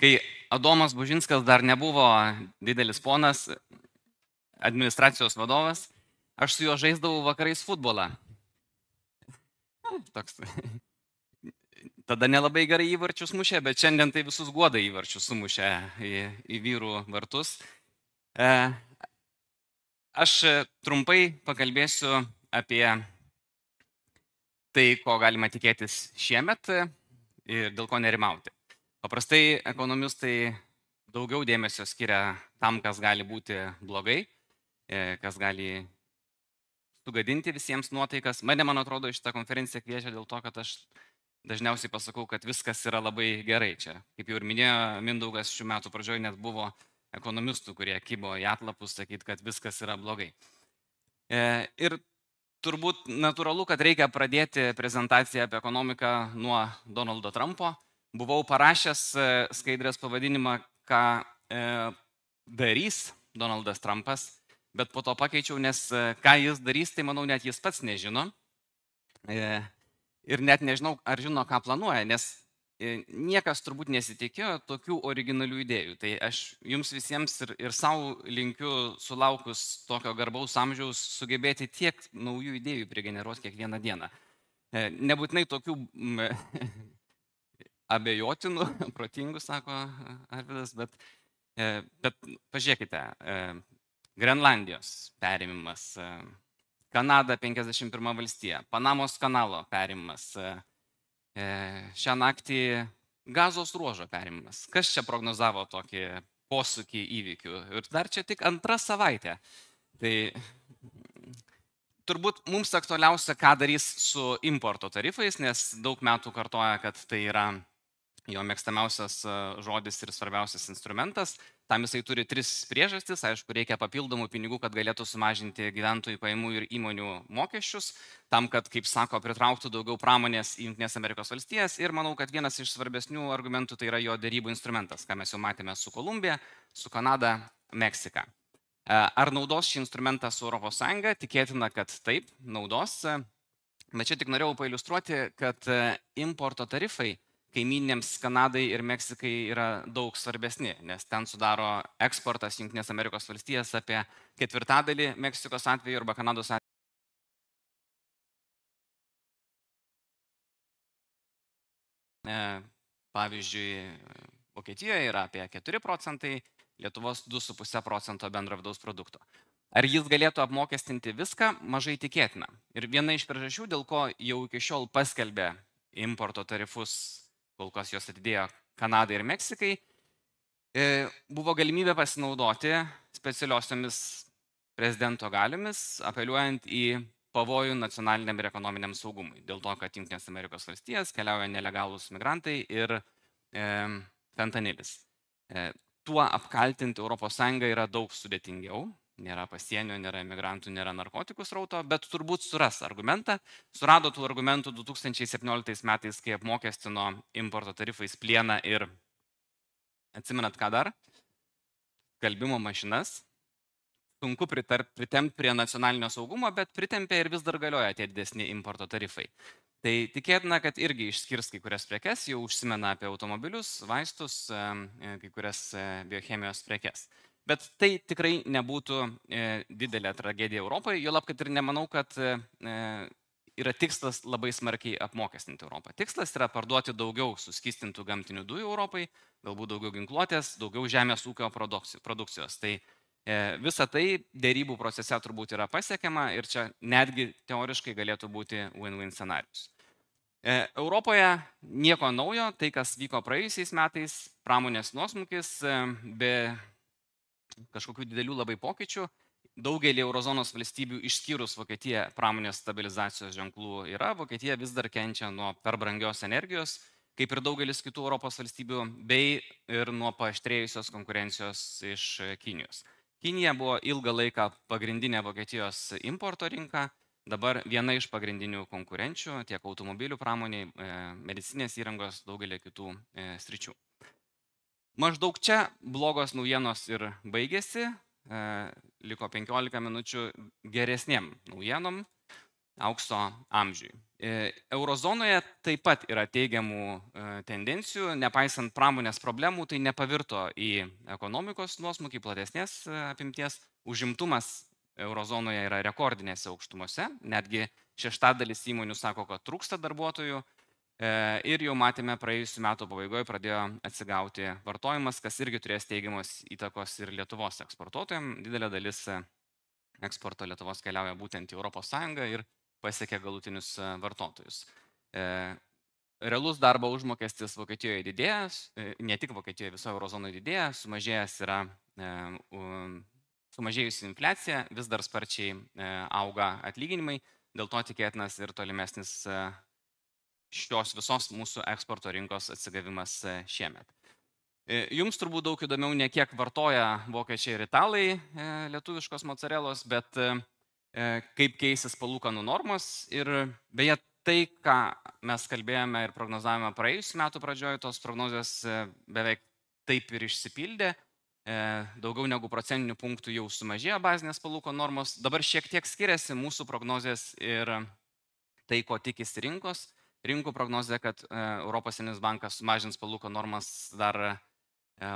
Kai Adomas Bužinskas dar nebuvo didelis ponas, administracijos vadovas, aš su juo žaisdavau vakarais futbolą. Toks. Tada nelabai gerai įvarčius mušė, bet šiandien tai visus guoda įvarčius sumušė į vyrų vartus. Aš trumpai pakalbėsiu apie tai, ko galima tikėtis šiemet ir dėl ko nerimauti. Paprastai ekonomistai daugiau dėmesio skiria tam, kas gali būti blogai, kas gali sugadinti visiems nuotaikas. Mane, man atrodo, šitą konferenciją kviečia dėl to, kad aš dažniausiai pasakau, kad viskas yra labai gerai čia. Kaip jau ir minėjo Mindaugas, šių metų pradžioje net buvo ekonomistų, kurie kybo į atlapus sakyti, kad viskas yra blogai. Ir turbūt natūralu, kad reikia pradėti prezentaciją apie ekonomiką nuo Donaldo Trumpo. Buvau parašęs skaidrės pavadinimą, ką darys Donaldas Trumpas, bet po to pakeičiau, nes ką jis darys, tai manau net jis pats nežino. Ir net nežinau, ar žino, ką planuoja, nes niekas turbūt nesitikėjo tokių originalių idėjų. Tai aš jums visiems ir savo linkiu sulaukus tokio garbaus amžiaus sugebėti tiek naujų idėjų prigeneruoti kiekvieną dieną. Nebūtinai tokių abejotinų, protingų, sako Arvydas, bet pažiūrėkite, Grenlandijos perėmimas, Kanada 51 valstija, Panamos kanalo perėmimas, šią naktį Gazos ruožo perėmimas. Kas čia prognozavo tokį posūkį įvykių? Ir dar čia tik antra savaitė. Tai turbūt mums aktualiausia, ką darys su importo tarifais, nes daug metų kartoja, kad tai yra jo mėgstamiausias žodis ir svarbiausias instrumentas. Tam jisai turi 3 priežastis. Aišku, reikia papildomų pinigų, kad galėtų sumažinti gyventojų pajamų ir įmonių mokesčius, tam, kad, kaip sako, pritrauktų daugiau pramonės į Jungtines Amerikos valstijas. Ir manau, kad vienas iš svarbesnių argumentų tai yra jo derybų instrumentas, ką mes jau matėme su Kolumbija, su Kanada, Meksika. Ar naudos šį instrumentą su ES? Tikėtina, kad taip, naudos. Bet čia tik norėjau pailiustruoti, kad importo tarifai kaimynėms Kanadai ir Meksikai yra daug svarbesni, nes ten sudaro eksportas Jungtines Amerikos valstijas apie 1/4 Meksikos atveju arba Kanados atveju. Pavyzdžiui, Vokietijoje yra apie 4%, Lietuvos 2,5% bendro vidaus produkto. Ar jis galėtų apmokestinti viską? Mažai tikėtina. Ir viena iš priežasčių, dėl ko jau iki šiol paskelbė importo tarifus, kol kas jos atidėjo Kanadai ir Meksikai, buvo galimybė pasinaudoti specialiosiomis prezidento galiomis, apeliuojant į pavojų nacionaliniam ir ekonominiam saugumui. Dėl to, kad Jungtinės Amerikos valstijas keliauja nelegalūs migrantai ir fentanilis. Tuo apkaltinti ES yra daug sudėtingiau. Nėra pasienio, nėra imigrantų, nėra narkotikų srauto, bet turbūt suras argumentą. Surado tų argumentų 2017 metais, kai apmokestino importo tarifais plieną ir, atsimenat ką dar? Skalbimo mašinas. Sunku pritempti prie nacionalinio saugumo, bet pritempė ir vis dar galioja tie didesni importo tarifai. Tai tikėtina, kad irgi išskirs kai kurias prekes, jau užsimena apie automobilius, vaistus, kai kurias biochemijos prekes. Bet tai tikrai nebūtų didelė tragedija Europai, juolab, kad ir nemanau, kad yra tikslas labai smarkiai apmokestinti Europą. Tikslas yra parduoti daugiau suskystintų gamtinių dujų Europai, galbūt daugiau ginkluotės, daugiau žemės ūkio produkcijos. Tai visa tai dėrybų procese turbūt yra pasiekiama ir čia netgi teoriškai galėtų būti win-win scenarius. Europoje nieko naujo, tai kas vyko praėjusiais metais, pramonės nuosmukis be kažkokių didelių labai pokyčių. Daugelį eurozonos valstybių išskyrus Vokietiją pramonės stabilizacijos ženklų yra. Vokietija vis dar kenčia nuo per brangios energijos, kaip ir daugelis kitų Europos valstybių, bei ir nuo paaštrėjusios konkurencijos iš Kinijos. Kinija buvo ilgą laiką pagrindinė Vokietijos importo rinka, dabar viena iš pagrindinių konkurenčių tiek automobilių pramoniai, medicinės įrangos, daugelį kitų sričių. Maždaug čia blogos naujienos ir baigėsi, liko 15 minučių geresniem naujienom aukso amžiui. Eurozonoje taip pat yra teigiamų tendencijų, nepaisant pramonės problemų, tai nepavirto į ekonomikos nuosmukį platesnės apimties. Užimtumas Eurozonoje yra rekordinėse aukštumose, netgi 1/6 įmonių sako, kad trūksta darbuotojų. Ir jau matėme, praėjusiu metu pabaigoje pradėjo atsigauti vartojimas, kas irgi turės teigiamos įtakos ir Lietuvos eksportuotojams. Didelė dalis eksporto Lietuvos keliauja būtent į ES ir pasiekia galutinius vartotojus. Realus darbo užmokestis Vokietijoje didėja, ne tik Vokietijoje, viso eurozonoje didėja, sumažėjusi infliacija, vis dar sparčiai auga atlyginimai, dėl to tikėtinas ir tolimesnis šios visos mūsų eksporto rinkos atsigavimas šiemet. Jums turbūt daug įdomiau ne kiek vartoja vokiečiai ir italai lietuviškos mocarelos, bet kaip keisis palūkanų normos. Ir beje, tai, ką mes kalbėjome ir prognozavome praėjusiu metu pradžioje, tos prognozijos beveik taip ir išsipildė. Daugiau negu procentinių punktų jau sumažėjo bazinės palūkanų normos. Dabar šiek tiek skiriasi mūsų prognozijas ir tai, ko tikisi rinkos. Rinkų prognozija, kad Europos centrinis bankas sumažins palūkanų normas dar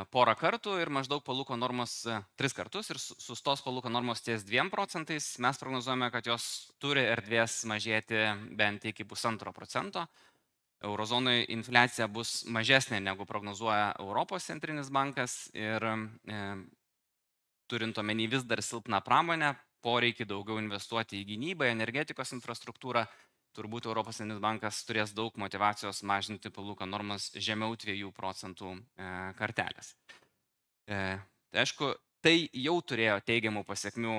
porą kartų ir maždaug palūkanų normos 3 kartus ir sustos palūkanų normos ties 2 procentais. Mes prognozuojame, kad jos turi erdvės mažėti bent iki 1,5%. Eurozonoje infliacija bus mažesnė negu prognozuoja Europos centrinis bankas ir turint omeny vis dar silpną pramonę, poreikį daugiau investuoti į gynybą, energetikos infrastruktūrą, turbūt Europos centrinis bankas turės daug motyvacijos mažinti palūkanų normas žemiau 2 procentų kartelės. Tai aišku, tai jau turėjo teigiamų pasiekmių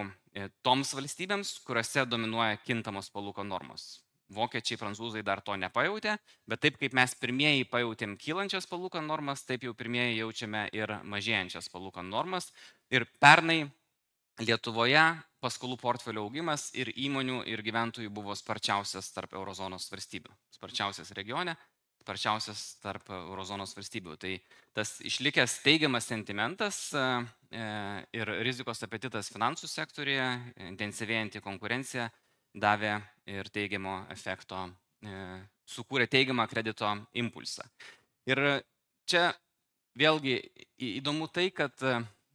toms valstybėms, kuriuose dominuoja kintamos palūkanų normos. Vokiečiai, prancūzai dar to nepajautė, bet taip kaip mes pirmieji pajautėm kylančias palūkanų normas, taip jau pirmieji jaučiame ir mažėjančias palūkanų normas. Ir pernai Lietuvoje paskolų portfelio augimas ir įmonių ir gyventojų buvo sparčiausias tarp eurozonos valstybių. Sparčiausias regione, sparčiausias tarp eurozonos valstybių. Tai tas išlikęs teigiamas sentimentas ir rizikos apetitas finansų sektorėje, intensyvėjanti konkurencija davė ir teigiamo efekto, sukūrė teigiamą kredito impulsą. Ir čia vėlgi įdomu tai, kad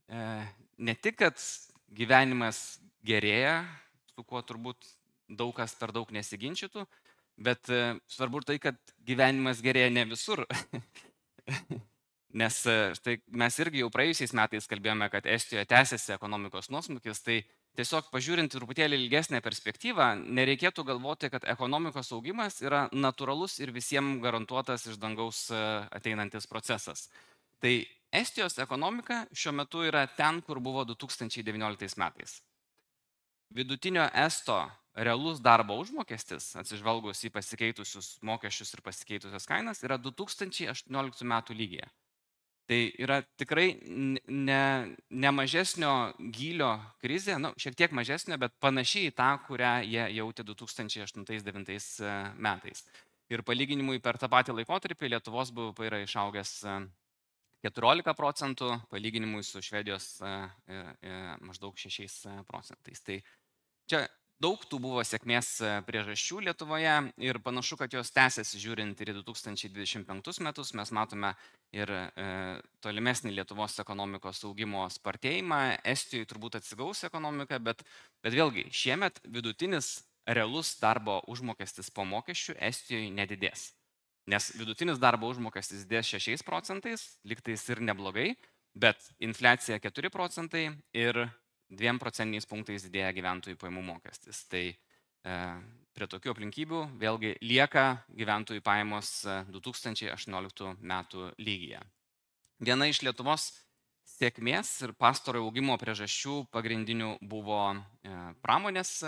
ne tik, kad gyvenimas gerėja, su kuo turbūt daug kas per daug nesiginčytų, bet svarbu tai, kad gyvenimas gerėja ne visur. Nes štai mes irgi jau praėjusiais metais kalbėjome, kad Estijoje tęsiasi ekonomikos nuosmukis, tai tiesiog pažiūrint truputėlį ilgesnę perspektyvą, nereikėtų galvoti, kad ekonomikos augimas yra natūralus ir visiems garantuotas iš dangaus ateinantis procesas. Tai Estijos ekonomika šiuo metu yra ten, kur buvo 2019 metais. Vidutinio esto realus darbo užmokestis, atsižvelgus į pasikeitusius mokesčius ir pasikeitusias kainas, yra 2018 metų lygyje. Tai yra tikrai ne mažesnio gylio krizė, šiek tiek mažesnio, bet panašiai į tą, kurią jie jautė 2008-2009 metais. Ir palyginimui per tą patį laikotarpį Lietuvos BVP yra išaugęs 14 procentų, palyginimui su Švedijos maždaug 6 procentais. Tai čia daug tų buvo sėkmės priežasčių Lietuvoje ir panašu, kad jos tęsiasi žiūrint ir į 2025 metus. Mes matome ir tolimesnį Lietuvos ekonomikos augimo spartėjimą. Estijoje turbūt atsigaus ekonomika, bet vėlgi šiemet vidutinis realus darbo užmokestis po mokesčių Estijoje nedidės. Nes vidutinis darbo užmokestis didės 6 procentais, liktais ir neblogai, bet infliacija 4 procentai ir 2 procentiniais punktais didėja gyventojų pajamų mokestis. Tai prie tokių aplinkybių vėlgi lieka gyventojų pajamos 2018 metų lygyje. Viena iš Lietuvos sėkmės ir pastarojo augimo priežasčių pagrindinių buvo pramonės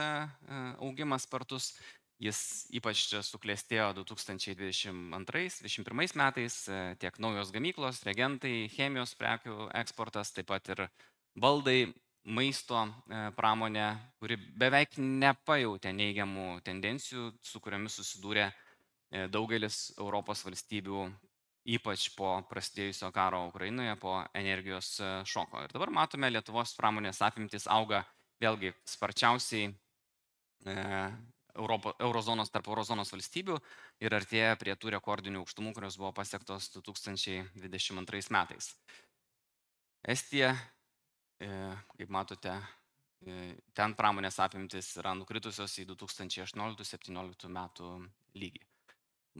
augimas spartus. Jis ypač suklestėjo 2022-2021 metais, tiek naujos gamyklos, reagentai, chemijos prekių eksportas, taip pat ir baldai, maisto pramonė, kuri beveik nepajautė neigiamų tendencijų, su kuriomis susidūrė daugelis Europos valstybių, ypač po prasidėjusio karo Ukrainoje, po energijos šoko. Ir dabar matome, Lietuvos pramonės apimtis auga vėlgi sparčiausiai eurozonos tarp eurozonos valstybių ir artėja prie tų rekordinių aukštumų, kurios buvo pasiektos 2022 metais. Estija, kaip matote, ten pramonės apimtis yra nukritusios į 2018-2017 metų lygį.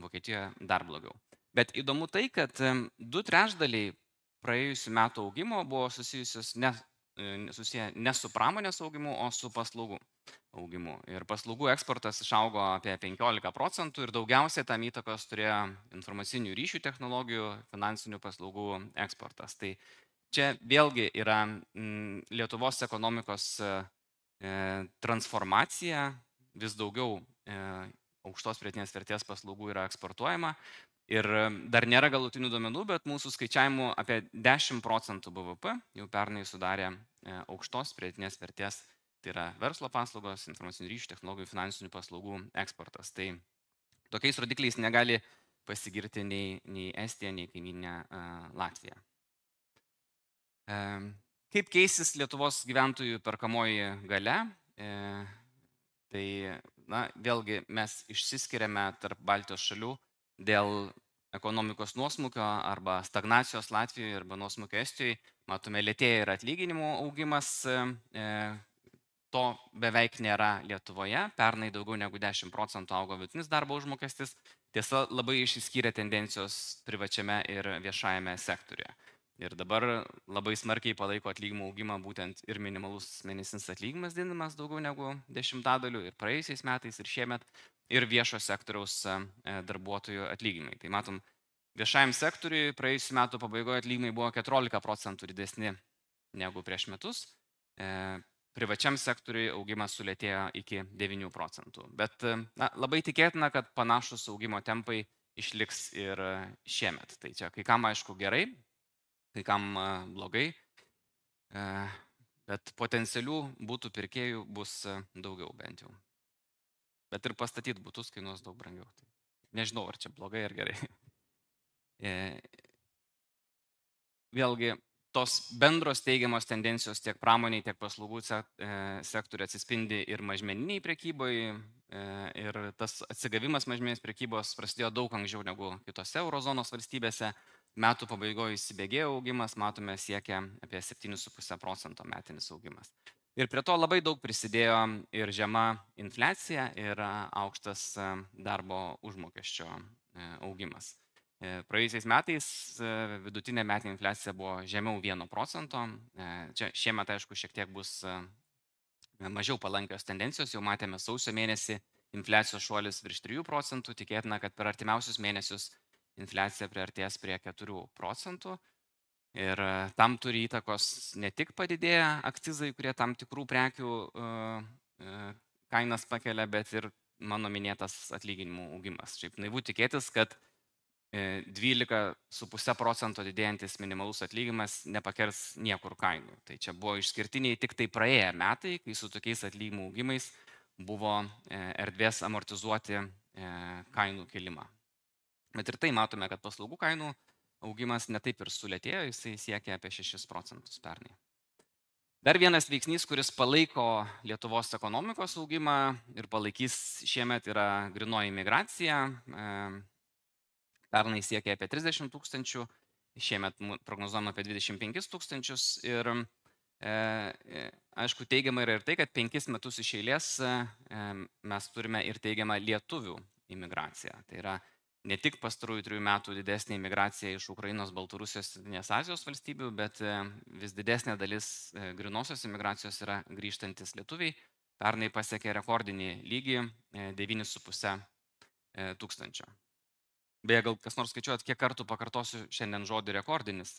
Vokietijoje dar blogiau. Bet įdomu tai, kad 2/3 praėjusių metų augimo buvo susiję ne su pramonės augimu, o su paslaugų augimu. Ir paslaugų eksportas išaugo apie 15% ir daugiausiai tam įtakos turėjo informacinių ryšių technologijų, finansinių paslaugų eksportas. Tai čia vėlgi yra Lietuvos ekonomikos transformacija, vis daugiau aukštos pridėtinės vertės paslaugų yra eksportuojama. Ir dar nėra galutinių duomenų, bet mūsų skaičiavimų apie 10% BVP jau pernai sudarė aukštos pridėtinės vertės, tai yra verslo paslaugos, informacinių ryšių technologijų, finansinių paslaugų eksportas. Tai tokiais rodikliais negali pasigirti nei Estija, nei kaimynė Latvija. Kaip keisis Lietuvos gyventojų perkamoji galia? Tai vėlgi mes išsiskiriame tarp Baltijos šalių dėl ekonomikos nuosmukio arba stagnacijos Latvijoje arba nuosmukio Estijoje. Matome, lėtėja ir atlyginimų augimas, to beveik nėra Lietuvoje. Pernai daugiau negu 10% augo vidutinis darbo užmokestis. Tiesa, labai išsiskyrė tendencijos privačiame ir viešajame sektoriuje. Ir dabar labai smarkiai palaiko atlyginimų augimą būtent ir minimalus mėnesinis atlyginimas didinamas daugiau negu 10% ir praėjusiais metais ir šiemet, ir viešo sektoriaus darbuotojų atlyginimai. Tai matom, viešajam sektoriui praėjusių metų pabaigoje atlyginimai buvo 14% didesni negu prieš metus. Privačiam sektoriui augimas sulėtėjo iki 9%. Bet labai tikėtina, kad panašus augimo tempai išliks ir šiemet. Tai čia kai kam aišku gerai, kai kam blogai, bet potencialių būtų pirkėjų bus daugiau bent jau. Bet ir pastatyti būtus kainuos daug brangiau. Tai nežinau, ar čia blogai ar gerai. Vėlgi, tos bendros teigiamos tendencijos tiek pramoniai, tiek paslaugų sektoriuje atsispindi ir mažmeniniai prekyboje. Ir tas atsigavimas mažmeninės prekybos prasidėjo daug anksčiau negu kitose eurozonos valstybėse. Metų pabaigoje įsibėgėjo augimas, matome, siekia apie 7,5% metinis augimas. Ir prie to labai daug prisidėjo ir žema infliacija, ir aukštas darbo užmokesčio augimas. Praėjusiais metais vidutinė metinė infliacija buvo žemiau 1%. Čia šiemet, aišku, šiek tiek bus mažiau palankios tendencijos. Jau matėme sausio mėnesį infliacijos šuolis virš 3%. Tikėtina, kad per artimiausius mėnesius infliacija priartės prie 4%. Ir tam turi įtakos ne tik padidėję akcizai, kurie tam tikrų prekių kainas pakelia, bet ir mano minėtas atlyginimų augimas. Šiaip naivu tikėtis, kad 12,5% didėjantis minimalus atlyginimas nepakels niekur kainų. Tai čia buvo išskirtiniai tik tai praėję metai, kai su tokiais atlyginimų augimais buvo erdvės amortizuoti kainų kilimą. Bet ir tai matome, kad paslaugų kainų augimas netaip ir sulėtėjo, jisai siekia apie 6% pernai. Dar vienas veiksnys, kuris palaiko Lietuvos ekonomikos augimą ir palaikys šiemet, yra grynoji migracija. Pernai siekia apie 30 000, šiemet prognozuojama apie 25 000. Ir aišku, teigiama yra ir tai, kad 5 metus iš eilės mes turime ir teigiamą lietuvių imigraciją. Tai yra ne tik pastarųjų 3 metų didesnė imigracija iš Ukrainos, Baltarusijos ir Centrinės Azijos valstybių, bet vis didesnė dalis grinosios imigracijos yra grįžtantis lietuviai. Pernai pasiekė rekordinį lygį 9,5 tūkstančio. Beje, gal kas nors skaičiuojat, kiek kartų pakartosiu šiandien žodį rekordinis.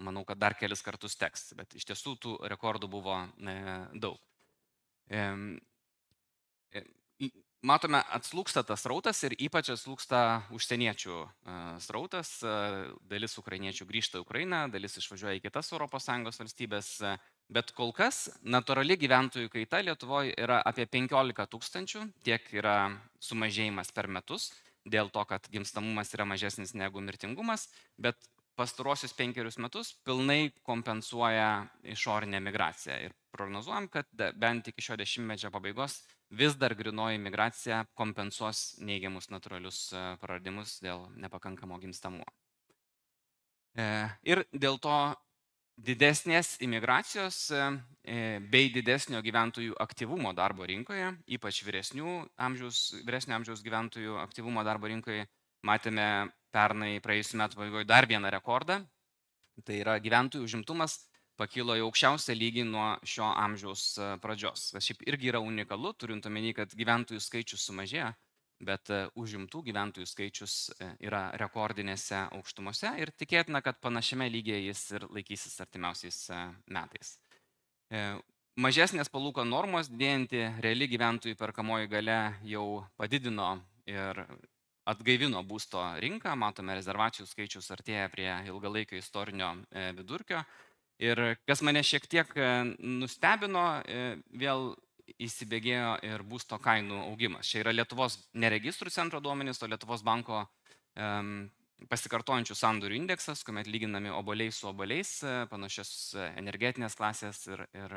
Manau, kad dar kelis kartus teks, bet iš tiesų tų rekordų buvo daug. Matome, atslūgsta tas srautas ir ypač atslūgsta užsieniečių srautas. Dalis ukrainiečių grįžta į Ukrainą, dalis išvažiuoja į kitas ES valstybės. Bet kol kas natūrali gyventojų kaita Lietuvoje yra apie 15 000, tiek yra sumažėjimas per metus, dėl to, kad gimstamumas yra mažesnis negu mirtingumas, bet pastarosius 5 metus pilnai kompensuoja išorinę migraciją. Ir prognozuojam, kad bent iki šio dešimtmečio pabaigos vis dar grynoji migracija kompensuos neigiamus natūralius praradimus dėl nepakankamo gimstamumo. Ir dėl to didesnės imigracijos bei didesnio gyventojų aktyvumo darbo rinkoje, ypač vyresnio amžiaus gyventojų aktyvumo darbo rinkoje, matėme pernai praėjusiu metu pabaigoje dar vieną rekordą. Tai yra gyventojų užimtumas pakilo į aukščiausią lygį nuo šio amžiaus pradžios. Tas šiaip irgi yra unikalu, turint omeny, kad gyventojų skaičius sumažėjo, bet užimtų gyventojų skaičius yra rekordinėse aukštumose ir tikėtina, kad panašiame lygyje jis ir laikysis artimiausiais metais. Mažesnės palūkanų normos didėjanti reali gyventojų perkamoji galia jau padidino ir atgaivino būsto rinką, matome rezervacijų skaičius artėja prie ilgalaikio istorinio vidurkio. Ir kas mane šiek tiek nustebino, vėl įsibėgėjo ir būsto kainų augimas. Čia yra Lietuvos neregistrų centro duomenys, o Lietuvos banko pasikartojančių sandorių indeksas, kuomet lyginami obuoliai su obuoliais, panašios energetinės klasės ir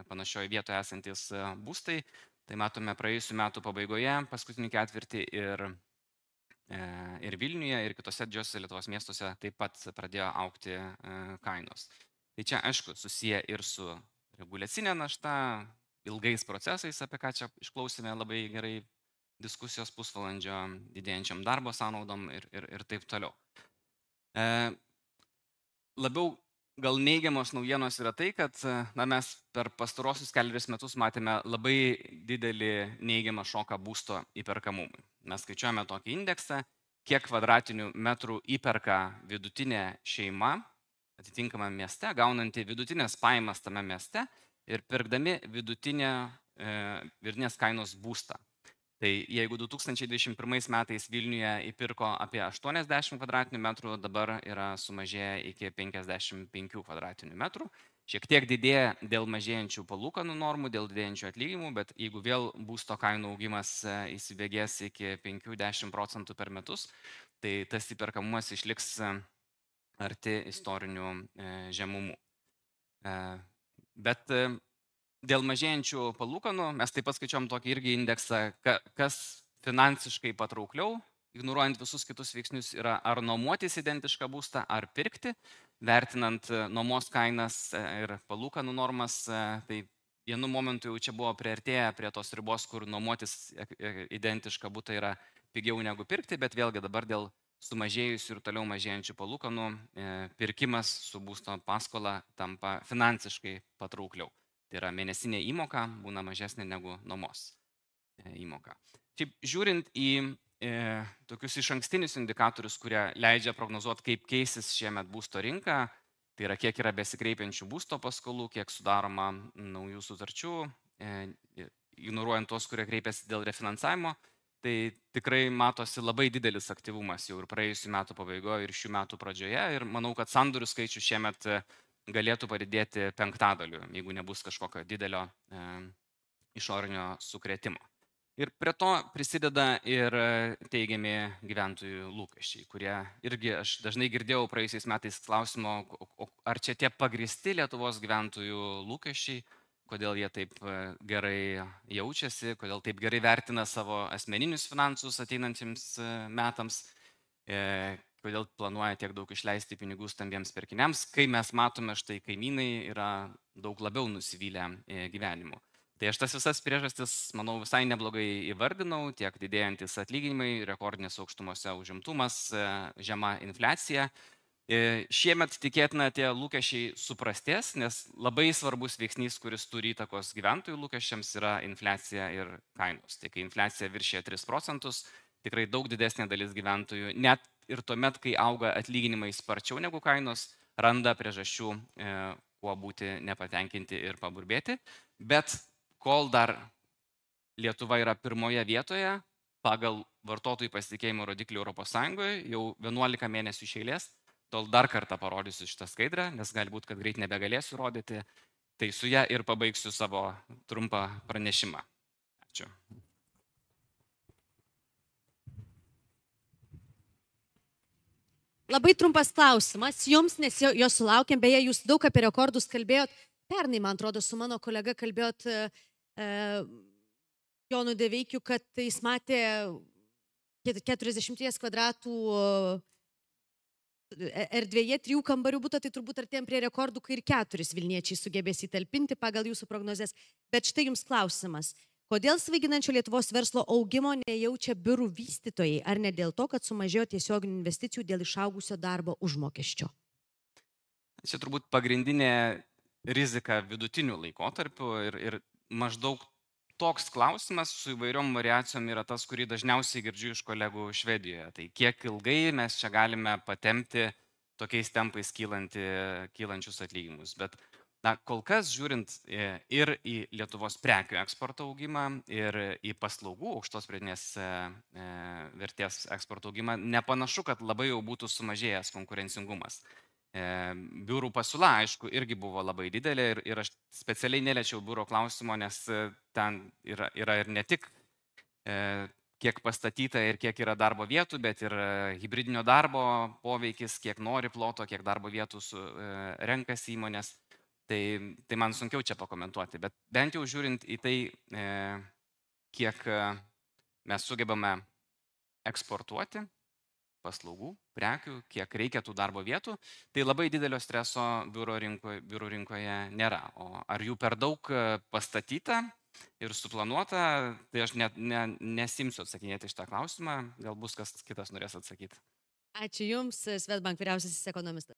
panašioje vietoje esantis būstai. Tai matome praėjusiu metu pabaigoje, paskutinį ketvirtį ir Vilniuje, ir kitose didžiosiuose Lietuvos miestuose taip pat pradėjo augti kainos. Tai čia, aišku, susiję ir su reguliacinė našta, ilgais procesais, apie ką čia išklausėme labai gerai diskusijos pusvalandžio, didėjančiam darbo sąnaudom ir taip toliau. Labiau gal neigiamos naujienos yra tai, kad mes per pastarosius kelerius metus matėme labai didelį neigiamą šoką būsto įperkamumui. Mes skaičiuojame tokį indeksą, kiek kvadratinių metrų įperka vidutinė šeima atitinkamame mieste, gaunanti vidutinės pajamas tame mieste ir pirkdami vidutinės kainos būstą. Tai jeigu 2021 metais Vilniuje įpirko apie 80 kvadratinių metrų, dabar yra sumažėję iki 55 kvadratinių metrų. Šiek tiek didėja dėl mažėjančių palūkanų normų, dėl didėjančių atlyginimų, bet jeigu vėl būsto kainų augimas įsibėgės iki 5–10% per metus, tai tas įperkamumas išliks arti istorinių žemumų. Bet dėl mažėjančių palūkanų mes taip pat skaičiuojam tokį irgi indeksą, kas finansiškai patraukliau, ignoruojant visus kitus veiksnius, yra ar nuomotis identišką būstą, ar pirkti, vertinant nuomos kainas ir palūkanų normas. Tai vienu momentu jau čia buvo priartėję prie tos ribos, kur nuomotis identišką būtą yra pigiau negu pirkti, bet vėlgi dabar dėl sumažėjusių ir toliau mažėjančių palūkanų pirkimas su būsto paskola tampa finansiškai patraukliau. Tai yra mėnesinė įmoka būna mažesnė negu nuomos įmoka. Šiaip žiūrint į tokius išankstinius indikatorius, kurie leidžia prognozuoti, kaip keisis šiemet būsto rinka, tai yra kiek yra besikreipiančių būsto paskolų, kiek sudaroma naujų sutarčių, ignoruojant tos, kurie kreipiasi dėl refinansavimo, tai tikrai matosi labai didelis aktyvumas jau ir praėjusių metų pabaigoje, ir šių metų pradžioje. Ir manau, kad sandorių skaičius šiemet galėtų padidėti 5/5, jeigu nebus kažkokio didelio išorinio sukrėtimo. Ir prie to prisideda ir teigiami gyventojų lūkesčiai, kurie irgi, aš dažnai girdėjau praėjusiais metais klausimo, ar čia tie pagrįsti Lietuvos gyventojų lūkesčiai, kodėl jie taip gerai jaučiasi, kodėl taip gerai vertina savo asmeninius finansus ateinantiems metams, kodėl planuoja tiek daug išleisti pinigų stambiems pirkiniams, kai mes matome, štai kaimynai yra daug labiau nusivylę gyvenimu. Tai aš tas visas priežastis, manau, visai neblogai įvardinau, tiek didėjantis atlyginimai, rekordinės aukštumose užimtumas, žema infliacija. Šiemet tikėtina tie lūkesčiai suprastės, nes labai svarbus veiksnys, kuris turi įtakos gyventojų lūkesčiams, yra infliacija ir kainos. Tai kai infliacija viršė 3%, tikrai daug didesnė dalis gyventojų, net ir tuomet, kai auga atlyginimai sparčiau negu kainos, randa priežasčių, kuo būti nepatenkinti ir paburbėti. Bet kol dar Lietuva yra pirmoje vietoje pagal vartotojų pasitikėjimo rodiklį ES, jau 11 mėnesių iš eilės, tol dar kartą parodysiu šitą skaidrę, nes gali būti, kad greit nebegalėsiu rodyti, tai su ją ir pabaigsiu savo trumpą pranešimą. Ačiū. Labai trumpas klausimas jums, nes jo sulaukėm, beje, jūs daug apie rekordus kalbėjot, pernai, man atrodo, su mano kolega kalbėjot Jonu Deveikiu, kad jis matė 40 kvadratų erdvėje 3 kambarių būtų, tai turbūt artėjom prie rekordų, kai ir 4 Vilniečiai sugebės įtalpinti pagal jūsų prognozes. Bet štai jums klausimas. Kodėl svaiginančio Lietuvos verslo augimo nejaučia biurų vystytojai? Ar ne dėl to, kad sumažėjo tiesioginių investicijų dėl išaugusio darbo užmokesčio? Čia turbūt pagrindinė rizika vidutinių laikotarpių ir maždaug toks klausimas su įvairiom variacijom yra tas, kurį dažniausiai girdžiu iš kolegų Švedijoje. Tai kiek ilgai mes čia galime patempti tokiais tempais kylančius atlyginimus. Bet kol kas, žiūrint ir į Lietuvos prekių eksporto augimą, ir į paslaugų aukštos pridėtinės vertės eksporto augimą, nepanašu, kad labai jau būtų sumažėjęs konkurencingumas. Biurų pasiūla, aišku, irgi buvo labai didelė ir aš specialiai neliečiau biuro klausimo, nes ten yra ir ne tik kiek pastatyta ir kiek yra darbo vietų, bet ir hibridinio darbo poveikis, kiek nori ploto, kiek darbo vietų renkasi įmonės. Tai man sunkiau čia pakomentuoti, bet bent jau žiūrint į tai, kiek mes sugebame eksportuoti paslaugų, prekių, kiek reikia tų darbo vietų, tai labai didelio streso biuro rinkoje nėra. O ar jų per daug pastatyta ir suplanuota, tai aš nesimsiu atsakinėti šitą klausimą, gal bus kas kitas norės atsakyti. Ačiū Jums, Swedbank vyriausiasis ekonomistas.